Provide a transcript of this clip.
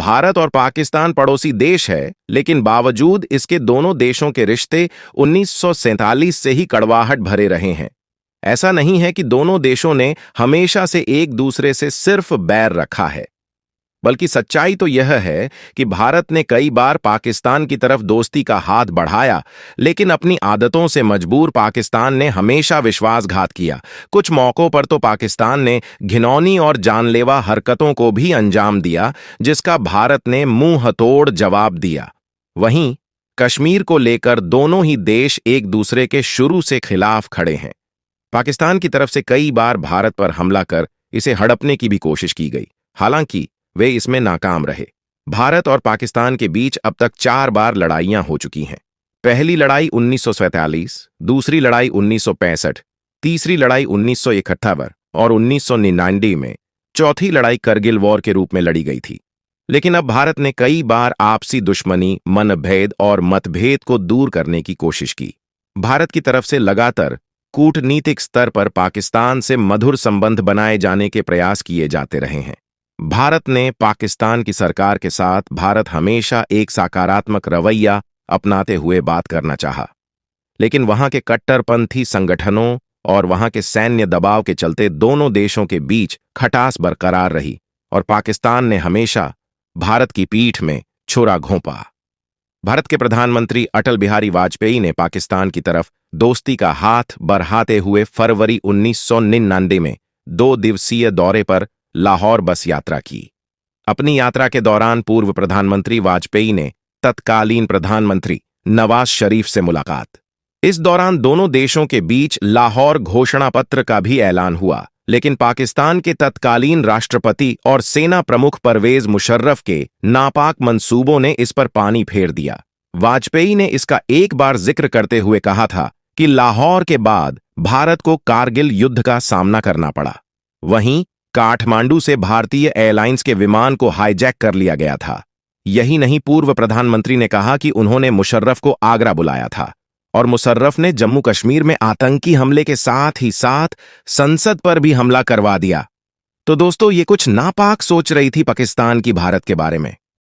भारत और पाकिस्तान पड़ोसी देश है, लेकिन बावजूद इसके दोनों देशों के रिश्ते 1947 से ही कड़वाहट भरे रहे हैं। ऐसा नहीं है कि दोनों देशों ने हमेशा से एक दूसरे से सिर्फ बैर रखा है, बल्कि सच्चाई तो यह है कि भारत ने कई बार पाकिस्तान की तरफ दोस्ती का हाथ बढ़ाया, लेकिन अपनी आदतों से मजबूर पाकिस्तान ने हमेशा विश्वासघात किया। कुछ मौकों पर तो पाकिस्तान ने घिनौनी और जानलेवा हरकतों को भी अंजाम दिया, जिसका भारत ने मुंहतोड़ जवाब दिया। वहीं कश्मीर को लेकर दोनों ही देश एक दूसरे के शुरू से खिलाफ खड़े हैं। पाकिस्तान की तरफ से कई बार भारत पर हमला कर इसे हड़पने की भी कोशिश की गई, हालांकि वे इसमें नाकाम रहे। भारत और पाकिस्तान के बीच अब तक 4 बार लड़ाइयां हो चुकी हैं। पहली लड़ाई 1947, दूसरी लड़ाई 1965, तीसरी लड़ाई 1971 और 1999 में, चौथी लड़ाई करगिल वॉर के रूप में लड़ी गई थी। लेकिन अब भारत ने कई बार आपसी दुश्मनी, मनभेद और मतभेद को दूर करने की कोशिश की। भारत की तरफ से लगातार कूटनीतिक स्तर पर पाकिस्तान से मधुर संबंध बनाए जाने के प्रयास किए जाते रहे हैं। भारत ने पाकिस्तान की सरकार के साथ भारत हमेशा एक सकारात्मक रवैया अपनाते हुए बात करना चाहा, लेकिन वहां के कट्टरपंथी संगठनों और वहां के सैन्य दबाव के चलते दोनों देशों के बीच खटास बरकरार रही और पाकिस्तान ने हमेशा भारत की पीठ में छुरा घोंपा। भारत के प्रधानमंत्री अटल बिहारी वाजपेयी ने पाकिस्तान की तरफ दोस्ती का हाथ बढ़ाते हुए फरवरी 1999 में 2 दिवसीय दौरे पर लाहौर बस यात्रा की। अपनी यात्रा के दौरान पूर्व प्रधानमंत्री वाजपेयी ने तत्कालीन प्रधानमंत्री नवाज शरीफ से मुलाकात। इस दौरान दोनों देशों के बीच लाहौर घोषणा पत्र का भी ऐलान हुआ, लेकिन पाकिस्तान के तत्कालीन राष्ट्रपति और सेना प्रमुख परवेज मुशर्रफ के नापाक मंसूबों ने इस पर पानी फेर दिया। वाजपेयी ने इसका एक बार जिक्र करते हुए कहा था कि लाहौर के बाद भारत को कारगिल युद्ध का सामना करना पड़ा। वहीं काठमांडू से भारतीय एयरलाइंस के विमान को हाईजैक कर लिया गया था। यही नहीं, पूर्व प्रधानमंत्री ने कहा कि उन्होंने मुशर्रफ को आगरा बुलाया था और मुशर्रफ ने जम्मू कश्मीर में आतंकी हमले के साथ ही साथ संसद पर भी हमला करवा दिया। तो दोस्तों, ये कुछ नापाक सोच रही थी पाकिस्तान की भारत के बारे में।